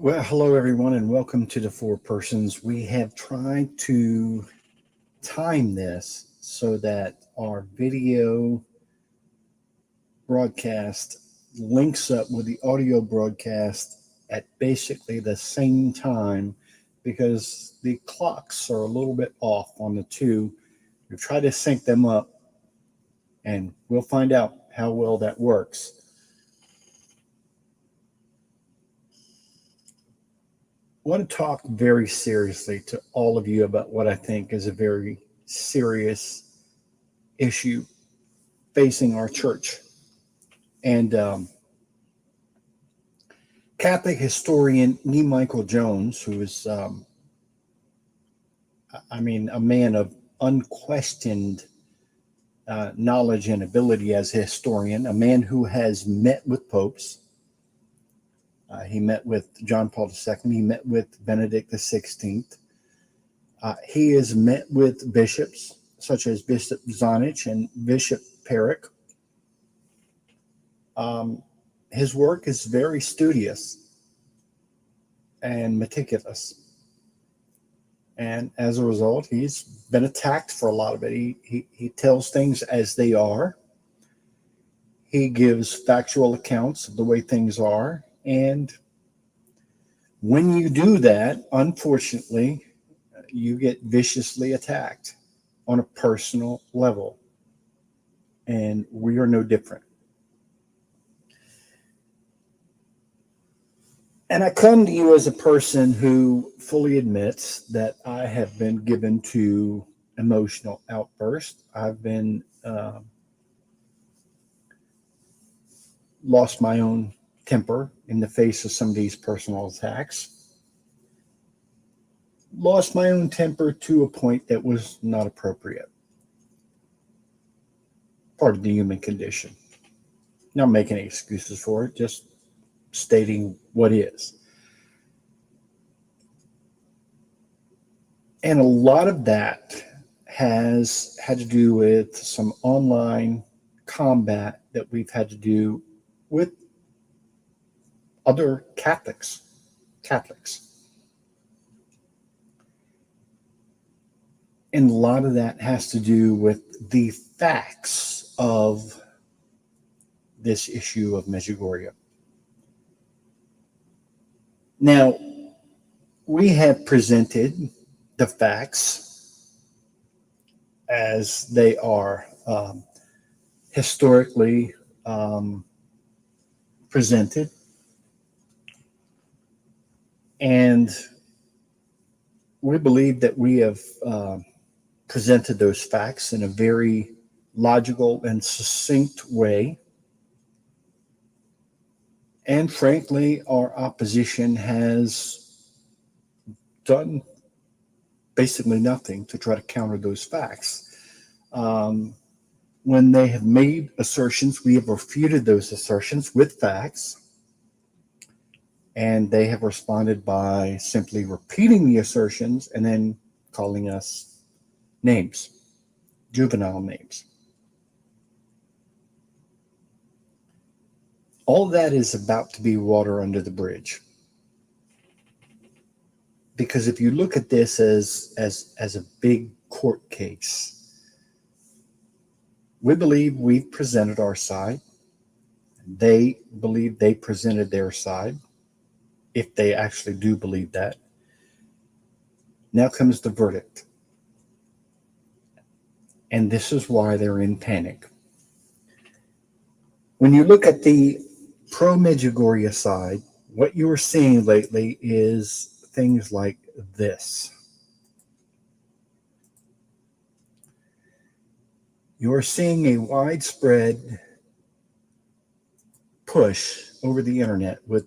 Well, hello everyone, and welcome to the Four Persons. We have tried to time this so that our video broadcast links up with the audio broadcast at basically the same time because the clocks are a little bit off on the two. We've tried to sync them up, and we'll find out how well that works. I want to talk very seriously to all of you about what I think is a very serious issue facing our church. And Catholic historian E. Michael Jones, who is, a man of unquestioned knowledge and ability as a historian, a man who has met with popes. He met with John Paul II. He met with Benedict XVI. He has met with bishops such as Bishop Zonich and Bishop Perrick. His work is very studious and meticulous. And as a result, he's been attacked for a lot of it. He tells things as they are. He gives factual accounts of the way things are. And when you do that, unfortunately, you get viciously attacked on a personal level. And we are no different. And I come to you as a person who fully admits that I have been given to emotional outbursts. I've been lost my own temper in the face of some of these personal attacks. Lost my own temper to a point that was not appropriate. Part of the human condition. Not making any excuses for it, just stating what is. And a lot of that has had to do with some online combat that we've had to do with other Catholics. And a lot of that has to do with the facts of this issue of Medjugorje. Now, we have presented the facts as they are historically presented. And we believe that we have presented those facts in a very logical and succinct way. And frankly, our opposition has done basically nothing to try to counter those facts. When they have made assertions, we have refuted those assertions with facts. And they have responded by simply repeating the assertions and then calling us names, juvenile names. All that is about to be water under the bridge. Because if you look at this as a big court case, we believe we've presented our side. They believe they presented their side, if they actually do believe that. Now comes the verdict. And this is why they're in panic. When you look at the pro-Medjugorje side, what you are seeing lately is things like this. You are seeing a widespread push over the internet with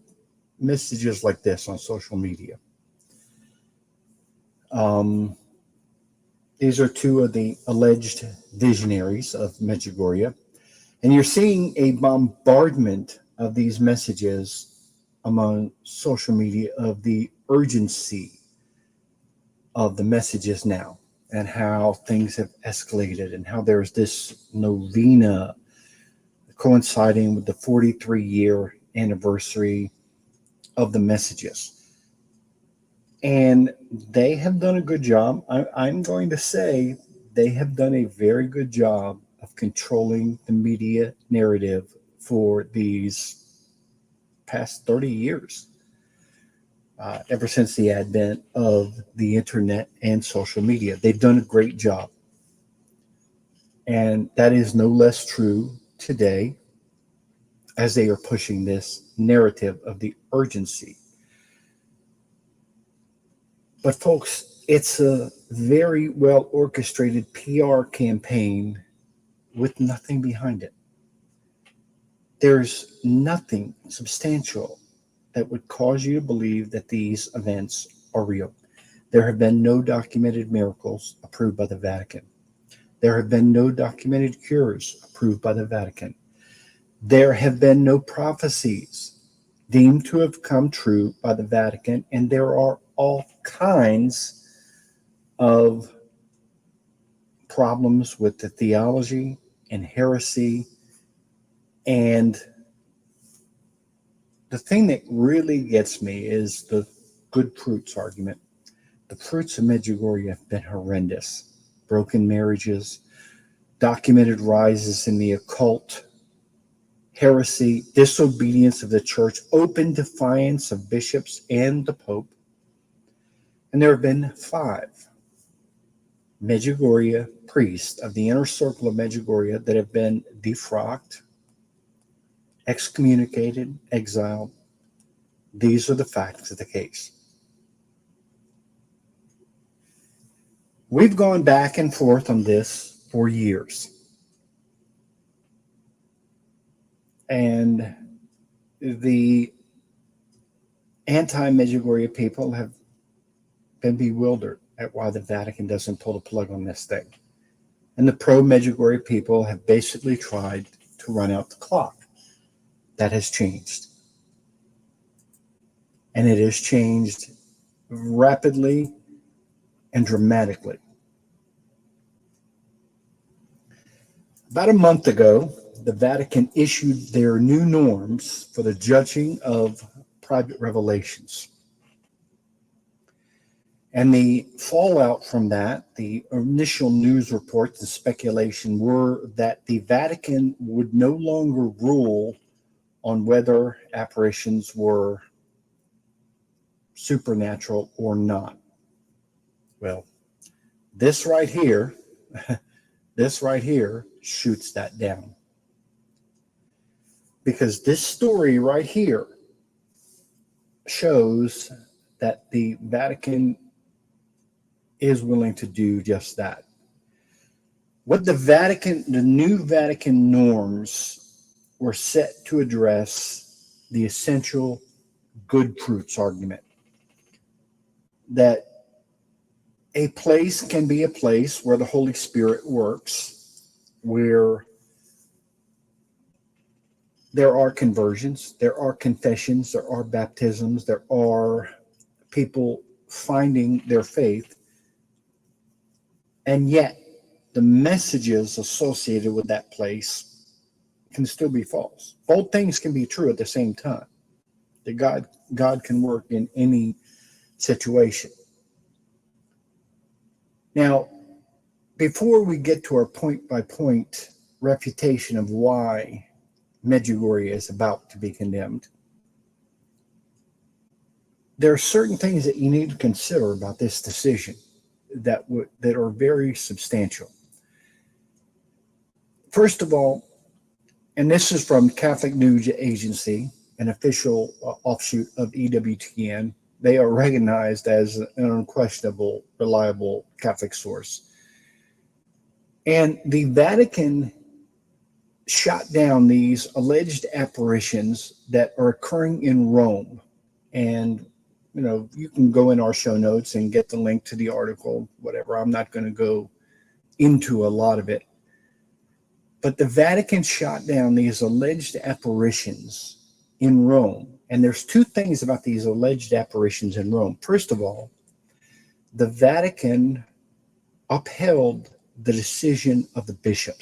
messages like this on social media. These are two of the alleged visionaries of Medjugorje. And you're seeing a bombardment of these messages among social media of the urgency of the messages now and how things have escalated and how there's this novena coinciding with the 43-year anniversary of the messages. And they have done a good job. I'm going to say they have done a very good job of controlling the media narrative for these past 30 years, ever since the advent of the internet and social media. They've done a great job. And that is no less true today as they are pushing this narrative of the urgency. But, folks, it's a very well orchestrated PR campaign with nothing behind it. There's nothing substantial that would cause you to believe that these events are real. There have been no documented miracles approved by the Vatican. There have been no documented cures approved by the Vatican. There have been no prophecies deemed to have come true by the Vatican, and there are all kinds of problems with the theology and heresy. And the thing that really gets me is the good fruits argument. The fruits of Medjugorje have been horrendous. Broken marriages, documented rises in the occult, heresy, disobedience of the church, open defiance of bishops and the Pope. And there have been 5 Medjugorje priests of the inner circle of Medjugorje that have been defrocked, excommunicated, exiled. These are the facts of the case. We've gone back and forth on this for years. And the anti-Medjugorje people have been bewildered at why the Vatican doesn't pull the plug on this thing. And the pro-Medjugorje people have basically tried to run out the clock. That has changed. And it has changed rapidly and dramatically. About a month ago, the Vatican issued their new norms for the judging of private revelations. And the fallout from that, the initial news reports and speculation were that the Vatican would no longer rule on whether apparitions were supernatural or not. Well, this right here shoots that down. Because this story right here shows that the Vatican is willing to do just that. What the new Vatican norms were set to address the essential good fruits argument. That a place can be a place where the Holy Spirit works, where there are conversions, there are confessions, there are baptisms, there are people finding their faith, and yet the messages associated with that place can still be false. Both things can be true at the same time. That God can work in any situation. Now, before we get to our point-by-point refutation of why Medjugorje is about to be condemned, there are certain things that you need to consider about this decision that are very substantial. First of all, and this is from Catholic News Agency, an official offshoot of EWTN. They are recognized as an unquestionable, reliable Catholic source. And the Vatican shot down these alleged apparitions that are occurring in Rome. And, you can go in our show notes and get the link to the article, whatever. I'm not going to go into a lot of it. But the Vatican shot down these alleged apparitions in Rome. And there's 2 things about these alleged apparitions in Rome. First of all, the Vatican upheld the decision of the bishop,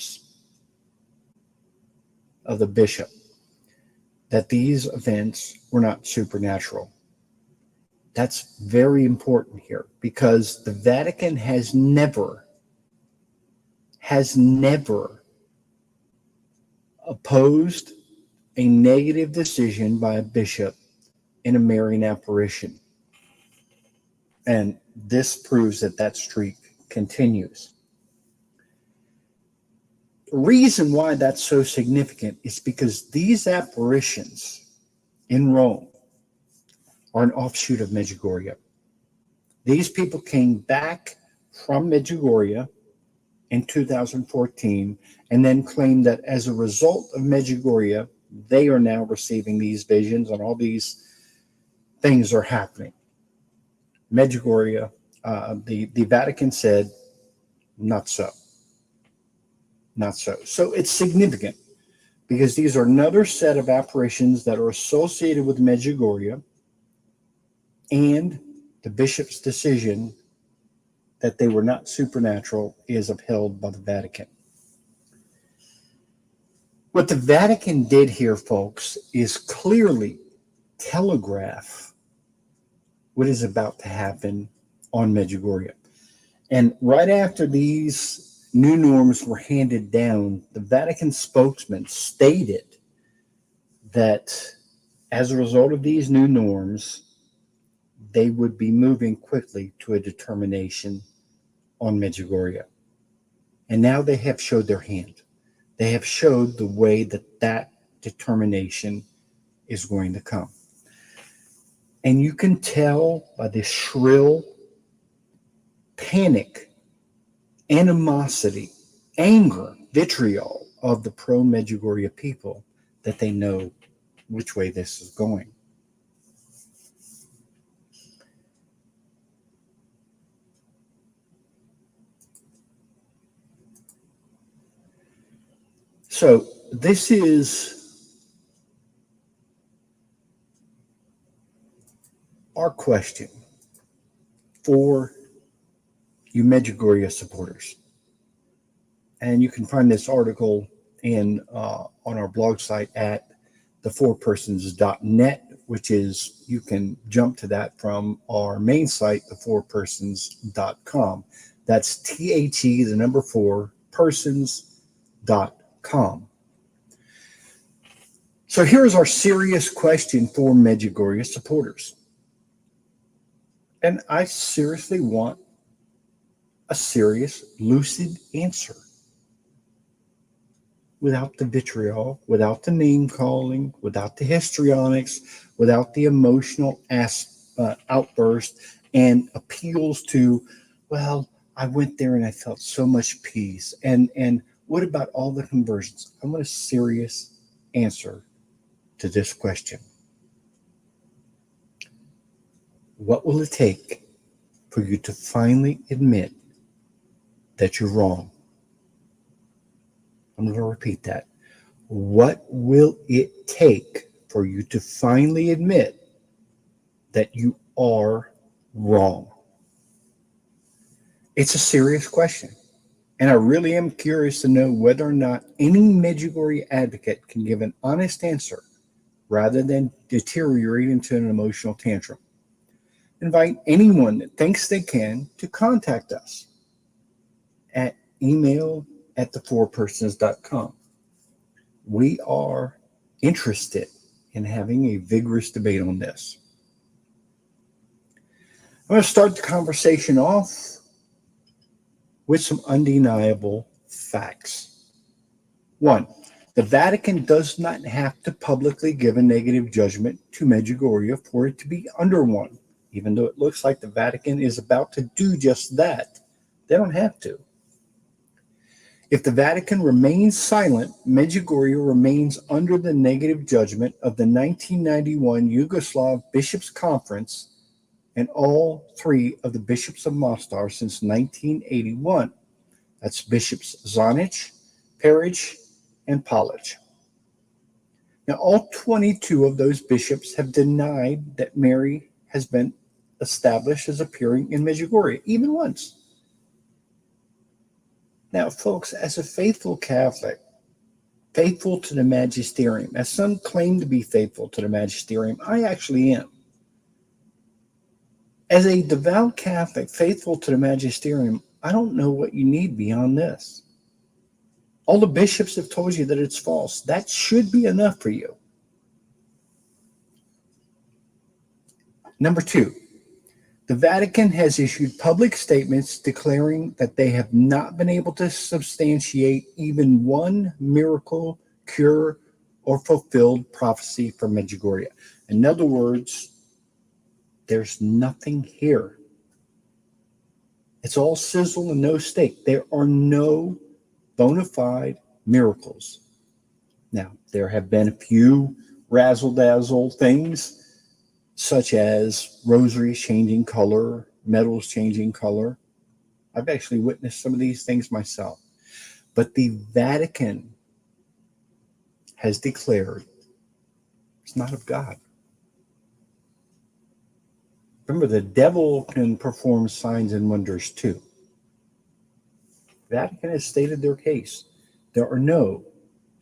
that these events were not supernatural. That's very important here because the Vatican has never opposed a negative decision by a bishop in a Marian apparition. And this proves that that streak continues. The reason why that's so significant is because these apparitions in Rome are an offshoot of Medjugorje. These people came back from Medjugorje in 2014 and then claimed that as a result of Medjugorje, they are now receiving these visions and all these things are happening. Medjugorje, the Vatican said, not so. Not so. So it's significant because these are another set of apparitions that are associated with Medjugorje and the bishop's decision that they were not supernatural is upheld by the Vatican. What the Vatican did here, folks, is clearly telegraph what is about to happen on Medjugorje. And right after these new norms were handed down, the Vatican spokesman stated that as a result of these new norms, they would be moving quickly to a determination on Medjugorje. And now they have showed their hand. They have showed the way that that determination is going to come. And you can tell by the shrill panic, animosity, anger, vitriol of the pro-Medjugorje people that they know which way this is going. So this is our question for you Medjugorje supporters. And you can find this article on our blog site at thefourpersons.net, which is, you can jump to that from our main site, thefourpersons.com. That's THE 4persons.com. So here's our serious question for Medjugorje supporters. And I seriously want a serious, lucid answer. Without the vitriol, without the name calling, without the histrionics, without the emotional outburst and appeals to, well, I went there and I felt so much peace. And what about all the conversions? I want a serious answer to this question. What will it take for you to finally admit that you're wrong? I'm going to repeat that. What will it take for you to finally admit that you are wrong? It's a serious question. And I really am curious to know whether or not any Medjugorje advocate can give an honest answer rather than deteriorate into an emotional tantrum. Invite anyone that thinks they can to contact us at email at thefourpersons.com. We are interested in having a vigorous debate on this. I'm going to start the conversation off with some undeniable facts. One, the Vatican does not have to publicly give a negative judgment to Medjugorje for it to be under one, even though it looks like the Vatican is about to do just that. They don't have to. If the Vatican remains silent, Medjugorje remains under the negative judgment of the 1991 Yugoslav Bishops' Conference and all three of the bishops of Mostar since 1981. That's Bishops Zanic, Perić, and Polić. Now, all 22 of those bishops have denied that Mary has been established as appearing in Medjugorje, even once. Now, folks, as a faithful Catholic, faithful to the magisterium, as some claim to be faithful to the magisterium, I actually am. As a devout Catholic faithful to the magisterium, I don't know what you need beyond this. All the bishops have told you that it's false. That should be enough for you. Number two, the Vatican has issued public statements declaring that they have not been able to substantiate even one miracle, cure, or fulfilled prophecy from Medjugorje. In other words, there's nothing here. It's all sizzle and no steak. There are no bona fide miracles. Now, there have been a few razzle-dazzle things, such as rosaries changing color, medals changing color. I've actually witnessed some of these things myself. But the Vatican has declared it's not of God. Remember, the devil can perform signs and wonders too. The Vatican has stated their case. There are no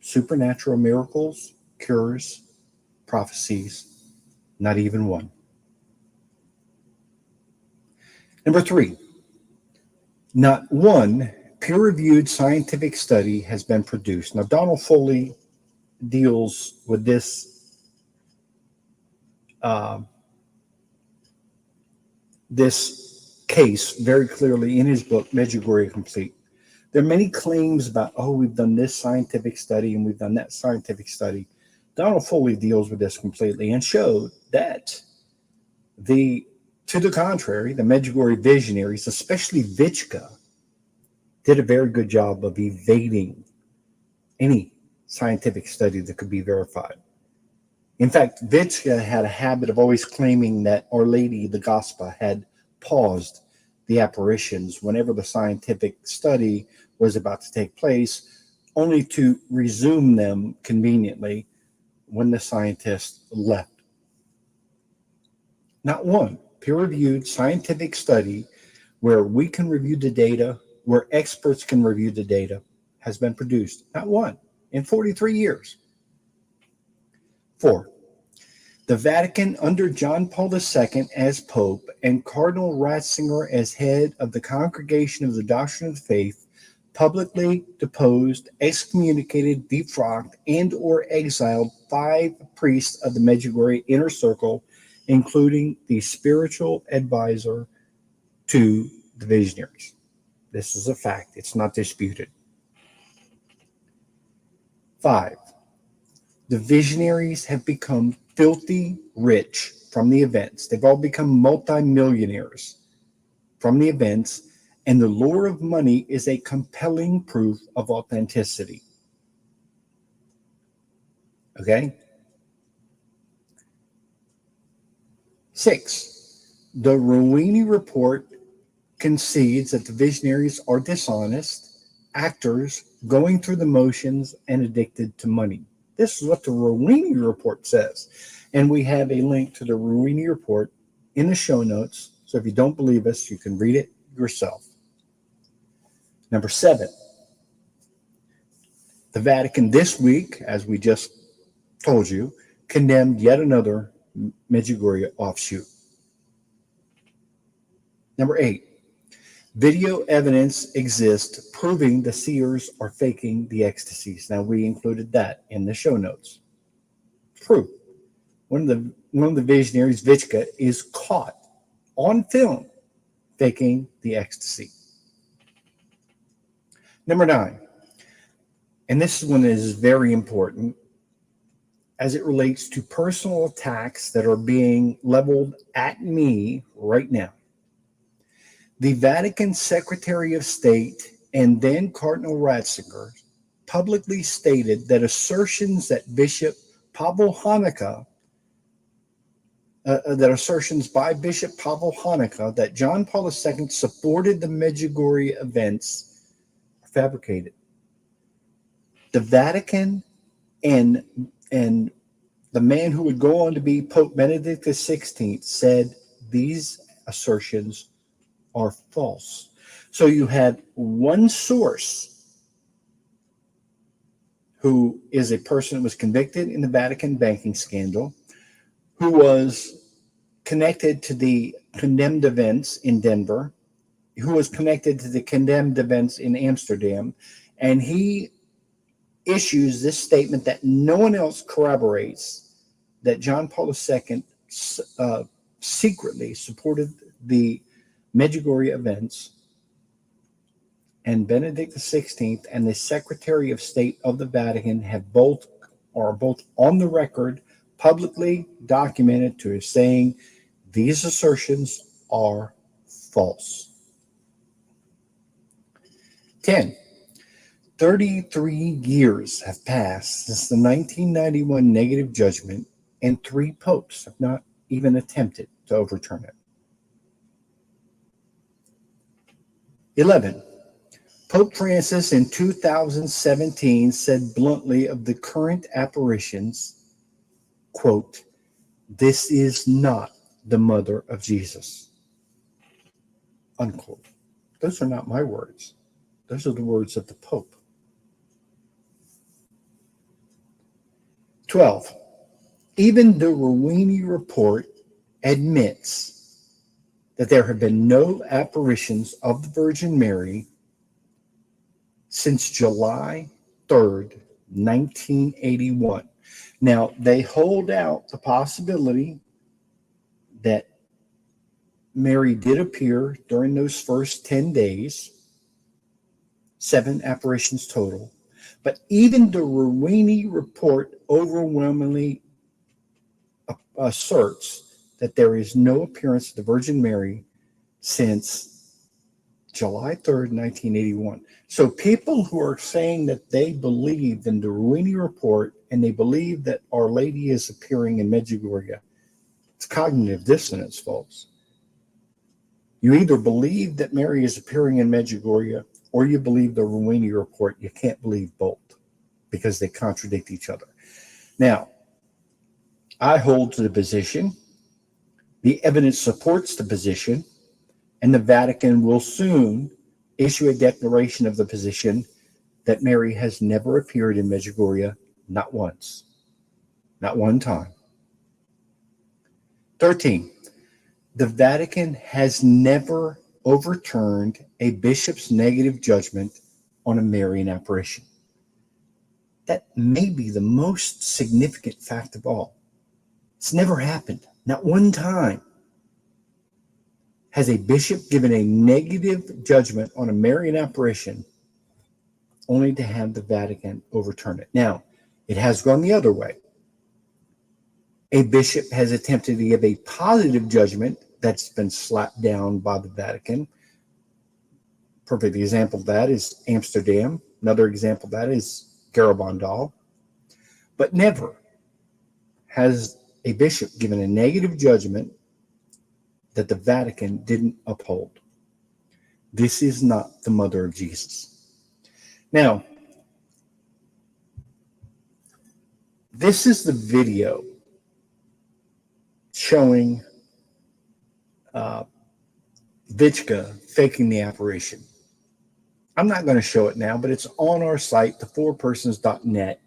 supernatural miracles, cures, prophecies, not even one. Number three, not one peer-reviewed scientific study has been produced. Now, Donald Foley deals with this this case very clearly in his book, Medjugorje Complete. There are many claims about, we've done this scientific study and we've done that scientific study. Donald Foley deals with this completely and showed that to the contrary, the Medjugorje visionaries, especially Vichka, did a very good job of evading any scientific study that could be verified. In fact, Vichka had a habit of always claiming that Our Lady, the Gospel, had paused the apparitions whenever the scientific study was about to take place, only to resume them conveniently when the scientists left. Not one peer-reviewed scientific study where we can review the data, where experts can review the data, has been produced. Not one in 43 years. 4. The Vatican, under John Paul II as Pope and Cardinal Ratzinger as head of the Congregation of the Doctrine of the Faith, publicly deposed, excommunicated, defrocked, and or exiled 5 priests of the Medjugorje Inner Circle, including the spiritual advisor to the visionaries. This is a fact. It's not disputed. 5. The visionaries have become filthy rich from the events. They've all become multimillionaires from the events, and the lure of money is a compelling proof of authenticity. Okay? 6. The Ruini report concedes that the visionaries are dishonest, actors going through the motions, and addicted to money. This is what the Ruini report says. And we have a link to the Ruini report in the show notes. So if you don't believe us, you can read it yourself. Number 7. The Vatican this week, as we just told you, condemned yet another Medjugorje offshoot. Number 8. Video evidence exists proving the seers are faking the ecstasies. Now, we included that in the show notes. Proof. One of the visionaries, Vichka, is caught on film faking the ecstasy. Number 9. And this one is very important as it relates to personal attacks that are being leveled at me right now. The Vatican Secretary of State and then Cardinal Ratzinger publicly stated that assertions that Bishop Pavel Hanukkah, by Bishop Pavel Hanukkah that John Paul II supported the Medjugorje events are fabricated. The Vatican and the man who would go on to be Pope Benedict XVI said these assertions are false. So you had one source who is a person who was convicted in the Vatican banking scandal, who was connected to the condemned events in Denver, who was connected to the condemned events in Amsterdam, and he issues this statement that no one else corroborates, that John Paul II secretly supported the Medjugorje events, and Benedict XVI and the Secretary of State of the Vatican are both on the record, publicly documented, to saying these assertions are false. 10. 33 years have passed since the 1991 negative judgment, and 3 popes have not even attempted to overturn it. 11. Pope Francis in 2017 said bluntly of the current apparitions, quote, "This is not the mother of Jesus," unquote. Those are not my words. Those are the words of the Pope. 12. Even the Ruini report admits that there have been no apparitions of the Virgin Mary since July 3rd, 1981. Now, they hold out the possibility that Mary did appear during those first 10 days, 7 apparitions total. But even the Ruini report overwhelmingly asserts that there is no appearance of the Virgin Mary since July 3rd, 1981. So people who are saying that they believe in the Ruini report and they believe that Our Lady is appearing in Medjugorje, it's cognitive dissonance, folks. You either believe that Mary is appearing in Medjugorje or you believe the Ruini report. You can't believe both because they contradict each other. Now, I hold to the position, the evidence supports the position, and the Vatican will soon issue a declaration of the position that Mary has never appeared in Medjugorje, not once, not one time. 13. The Vatican has never overturned a bishop's negative judgment on a Marian apparition. That may be the most significant fact of all. It's never happened, not one time. Has a bishop given a negative judgment on a Marian apparition only to have the Vatican overturn it? Now, it has gone the other way. A bishop has attempted to give a positive judgment that's been slapped down by the Vatican. Perfect example of that is Amsterdam. Another example of that is Garabandal. But never has a bishop given a negative judgment that the Vatican didn't uphold. This is not the mother of Jesus. Now, this is the video showing Vichka faking the apparition. I'm not going to show it now, but it's on our site, the4persons.net.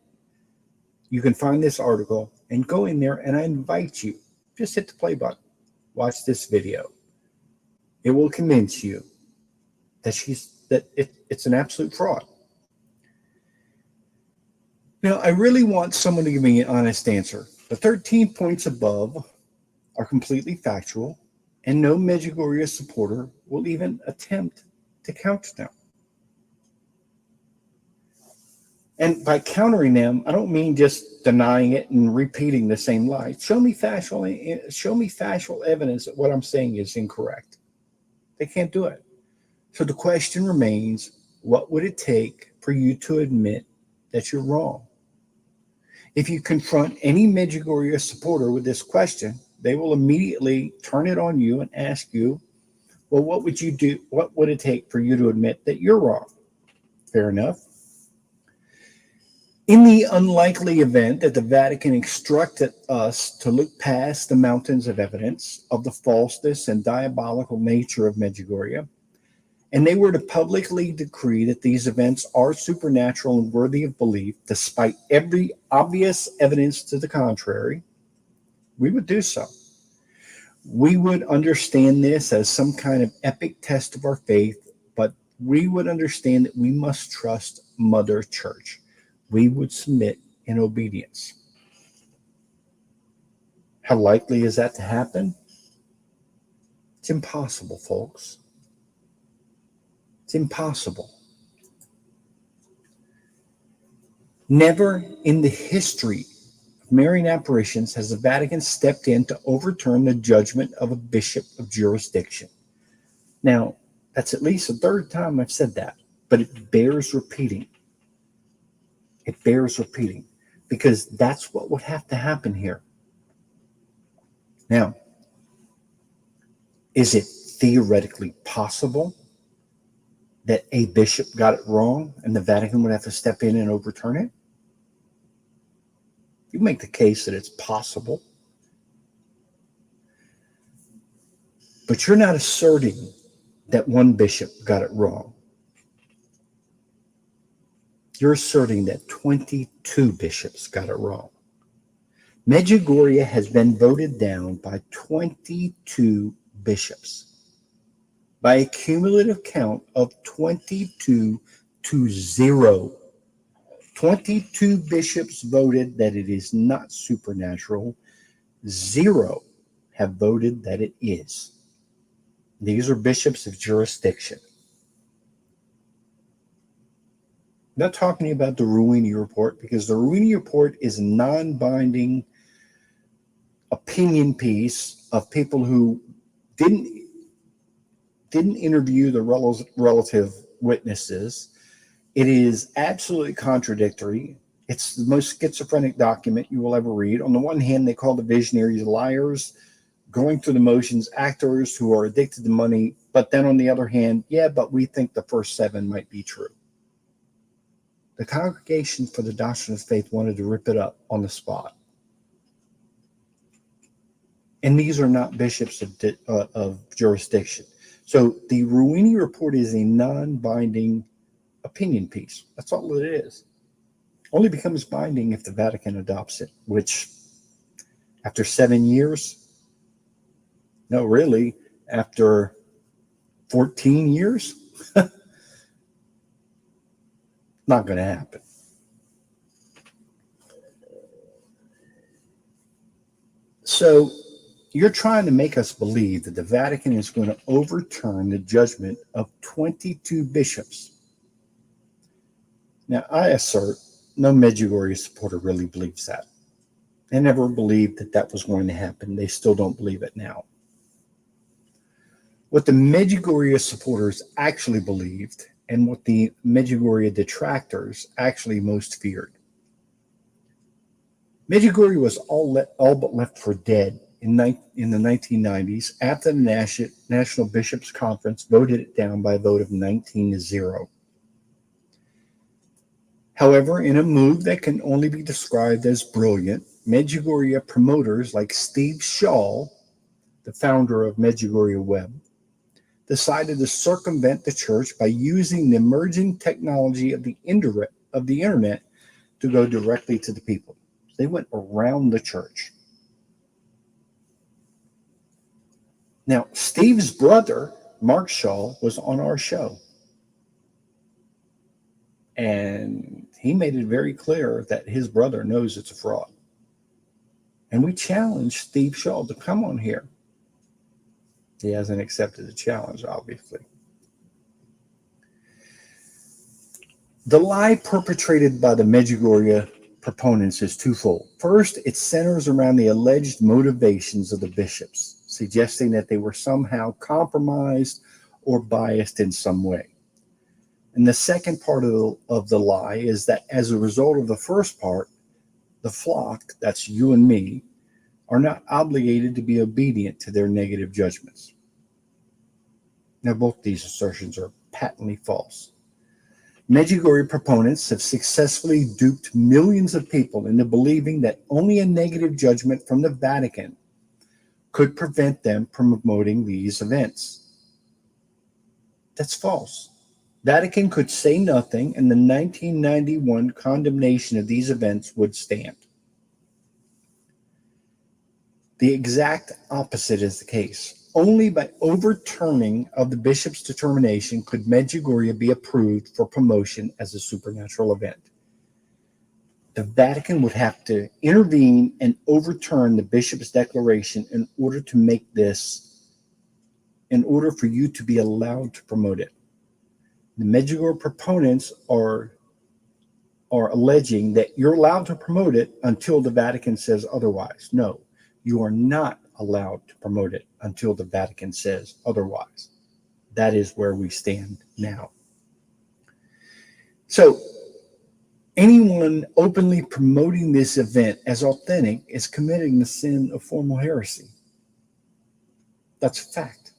You can find this article and go in there, and I invite you, just hit the play button. Watch this video. It will convince you that it's an absolute fraud. Now, I really want someone to give me an honest answer. The 13 points above are completely factual, and no Medjugorje supporter will even attempt to counter them. And by countering them, I don't mean just denying it and repeating the same lie. Show me factual evidence that what I'm saying is incorrect. They can't do it. So the question remains, what would it take for you to admit that you're wrong? If you confront any Medjugorje supporter with this question, they will immediately turn it on you and ask you, well, what would you do? What would it take for you to admit that you're wrong? Fair enough. In the unlikely event that the Vatican instructed us to look past the mountains of evidence of the falseness and diabolical nature of Medjugorje, and they were to publicly decree that these events are supernatural and worthy of belief, despite every obvious evidence to the contrary, we would do so. We would understand this as some kind of epic test of our faith, but we would understand that we must trust Mother Church. We would submit in obedience. How likely is that to happen? It's impossible, folks. It's impossible. Never in the history of Marian apparitions has the Vatican stepped in to overturn the judgment of a bishop of jurisdiction. Now, that's at least the third time I've said that, but it bears repeating. It bears repeating because that's what would have to happen here. Now, is it theoretically possible that a bishop got it wrong and the Vatican would have to step in and overturn it? You make the case that it's possible. But you're not asserting that one bishop got it wrong. You're asserting that 22 bishops got it wrong. Medjugorje has been voted down by 22 bishops by a cumulative count of 22 to 0. 22 bishops voted that it is not supernatural. 0 have voted that it is. These are bishops of jurisdiction. I'm not talking about the Ruini report because the Ruini report is a non-binding opinion piece of people who didn't interview the relative witnesses. It is absolutely contradictory. It's the most schizophrenic document you will ever read. On the one hand, they call the visionaries liars, going through the motions, actors who are addicted to money. But then on the other hand, yeah, but we think the first 7 might be true. The Congregation for the Doctrine of Faith wanted to rip it up on the spot. And these are not bishops of jurisdiction. So the Ruini report is a non-binding opinion piece. That's all it is. Only becomes binding if the Vatican adopts it, which after 7 years, no, really, after 14 years, not going to happen. So you're trying to make us believe that the Vatican is going to overturn the judgment of 22 bishops. Now, I assert no Medjugorje supporter really believes that. They never believed that that was going to happen. They still don't believe it now. What the Medjugorje supporters actually believed and what the Medjugorje detractors actually most feared. Medjugorje was all but left for dead in the 1990s after the National Bishops' Conference voted it down by a vote of 19-0. However, in a move that can only be described as brilliant, Medjugorje promoters like Steve Shaw, the founder of Medjugorje Web, decided to circumvent the church by using the emerging technology of the internet to go directly to the people. They went around the church. Now, Steve's brother, Mark Shaw, was on our show. And he made it very clear that his brother knows it's a fraud. And we challenged Steve Shaw to come on here. He hasn't accepted the challenge, obviously. The lie perpetrated by the Medjugorje proponents is twofold. First, it centers around the alleged motivations of the bishops, suggesting that they were somehow compromised or biased in some way. And the second part of the lie is that as a result of the first part, the flock, that's you and me, are not obligated to be obedient to their negative judgments. Now, both these assertions are patently false. Medjugorje proponents have successfully duped millions of people into believing that only a negative judgment from the Vatican could prevent them from promoting these events. That's false. Vatican could say nothing, and the 1991 condemnation of these events would stand. The exact opposite is the case. Only by overturning of the bishop's determination could Medjugorje be approved for promotion as a supernatural event. The Vatican would have to intervene and overturn the bishop's declaration in order to make this, in order for you to be allowed to promote it. The Medjugorje proponents are alleging that you're allowed to promote it until the Vatican says otherwise. No, you are not allowed to promote it until the Vatican says otherwise. That is where we stand now. So, anyone openly promoting this event as authentic is committing the sin of formal heresy. That's a fact.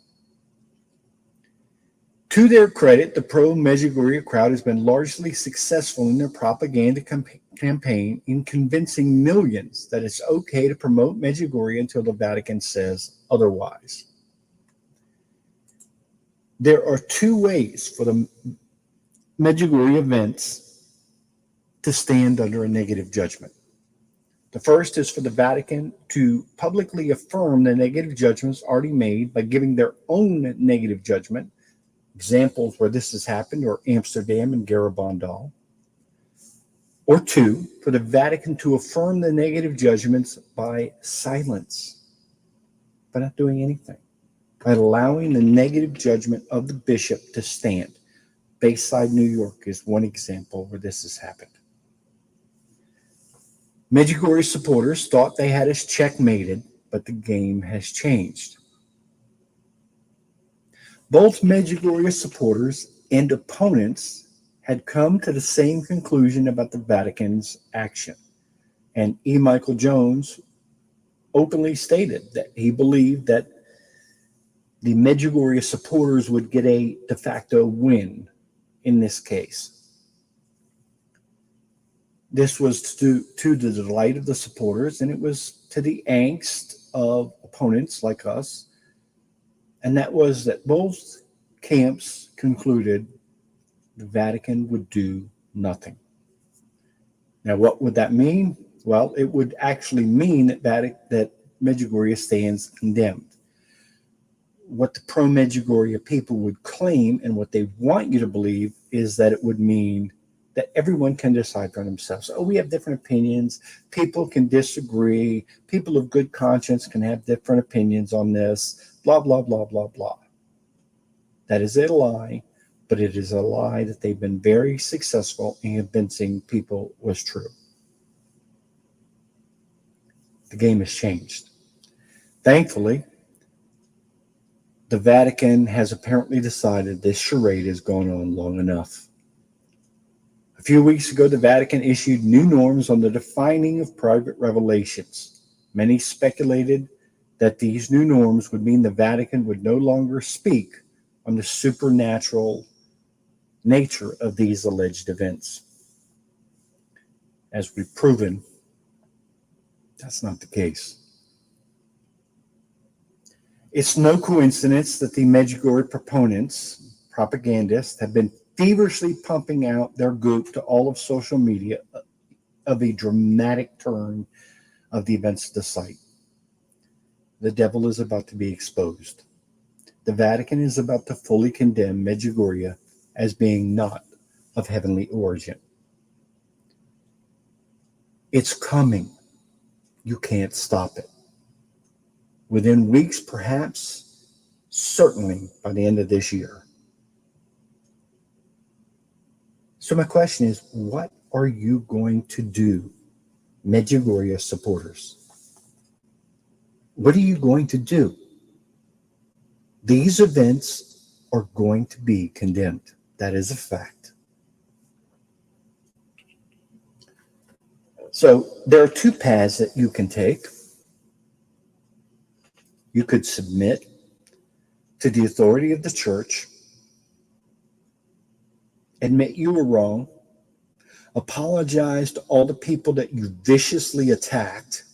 To their credit, the pro-Medjugorje crowd has been largely successful in their propaganda campaign in convincing millions that it's okay to promote Medjugorje until the Vatican says otherwise. There are two ways for the Medjugorje events to stand under a negative judgment. The first is for the Vatican to publicly affirm the negative judgments already made by giving their own negative judgment. Examples where this has happened are Amsterdam and Garabandal. Or two, for the Vatican to affirm the negative judgments by silence, by not doing anything, by allowing the negative judgment of the bishop to stand. Bayside, New York is one example where this has happened. Medjugorje supporters thought they had us checkmated, but the game has changed. Both Medjugorje supporters and opponents had come to the same conclusion about the Vatican's action. And E. Michael Jones openly stated that he believed that the Medjugorje supporters would get a de facto win in this case. This was to the delight of the supporters, and it was to the angst of opponents like us. And that was that both camps concluded the Vatican would do nothing. Now, what would that mean? Well, it would actually mean that Medjugorje stands condemned. What the pro-Medjugorje people would claim and what they want you to believe is that it would mean that everyone can decide for themselves. Oh, we have different opinions. People can disagree. People of good conscience can have different opinions on this. Blah, blah, blah, blah, blah. That is a lie, but it is a lie that they've been very successful in convincing people was true. The game has changed. Thankfully, the Vatican has apparently decided this charade has gone on long enough. A few weeks ago, the Vatican issued new norms on the defining of private revelations. Many speculated that these new norms would mean the Vatican would no longer speak on the supernatural nature of these alleged events. As we've proven, that's not the case. It's no coincidence that the Medjugorje proponents, propagandists, have been feverishly pumping out their goop to all of social media of a dramatic turn of the events of the site. The devil is about to be exposed. The Vatican is about to fully condemn Medjugorje as being not of heavenly origin. It's coming. You can't stop it. Within weeks, perhaps, certainly by the end of this year. So my question is, what are you going to do, Medjugorje supporters? What are you going to do? These events are going to be condemned. That is a fact. So there are two paths that you can take. You could submit to the authority of the church, admit you were wrong, apologize to all the people that you viciously attacked,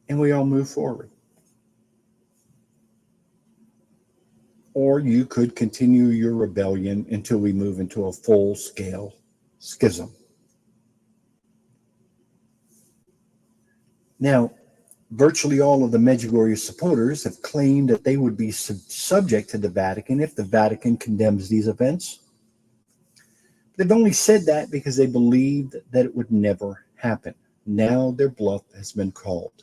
and we all move forward. Or you could continue your rebellion until we move into a full-scale schism. Now, virtually all of the Medjugorje supporters have claimed that they would be subject to the Vatican if the Vatican condemns these events. They've only said that because they believed that it would never happen. Now their bluff has been called.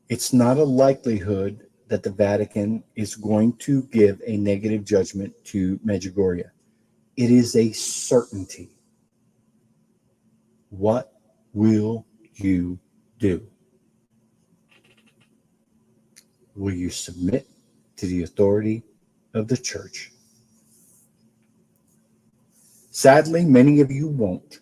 It's not a likelihood that the Vatican is going to give a negative judgment to Medjugorje. It is a certainty. What will you do? Will you submit to the authority of the church? Sadly, many of you won't.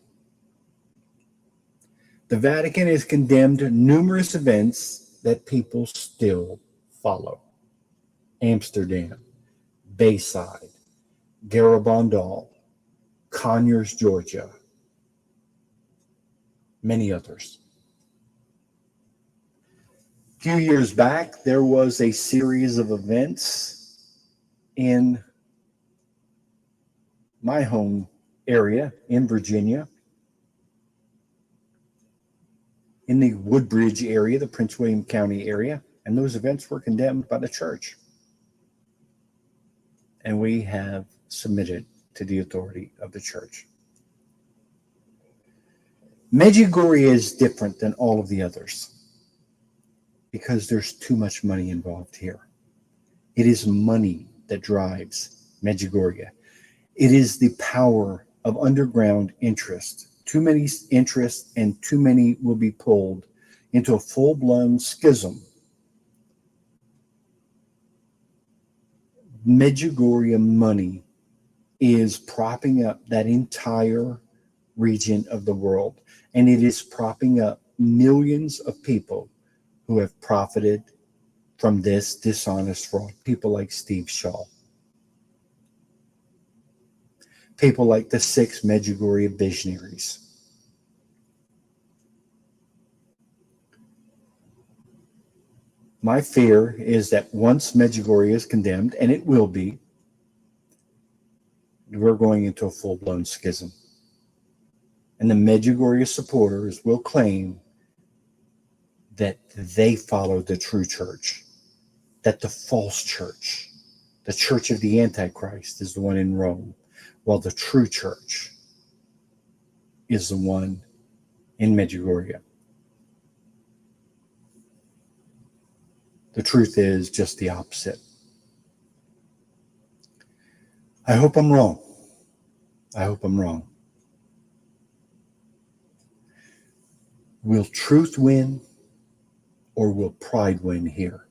The Vatican has condemned numerous events that people still follow. Amsterdam, Bayside, Garabandal, Conyers, Georgia, many others. A few years back, there was a series of events in my home area in Virginia, in the Woodbridge area, the Prince William County area, and those events were condemned by the church. And we have submitted to the authority of the church. Medjugorje is different than all of the others because there's too much money involved here. It is money that drives Medjugorje. It is the power of underground interest. Too many interests and too many will be pulled into a full-blown schism. Medjugorje money is propping up that entire region of the world, and it is propping up millions of people who have profited from this dishonest fraud. People like Steve Shaw. People like the 6 Medjugorje visionaries. My fear is that once Medjugorje is condemned, and it will be, we're going into a full-blown schism. And the Medjugorje supporters will claim that they follow the true church, that the false church, the church of the Antichrist, is the one in Rome, while the true church is the one in Medjugorje. The truth is just the opposite. I hope I'm wrong. I hope I'm wrong. Will truth win, or will pride win here?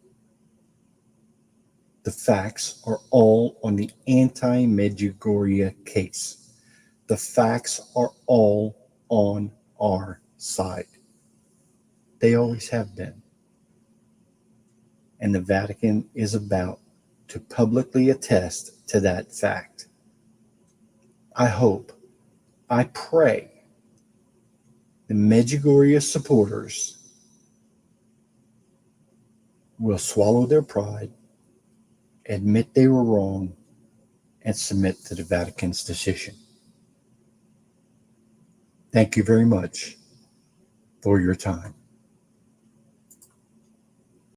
The facts are all on the anti-Medjugorje case. The facts are all on our side. They always have been. And the Vatican is about to publicly attest to that fact. I hope, I pray, the Medjugorje supporters will swallow their pride, admit they were wrong, and submit to the Vatican's decision. Thank you very much for your time.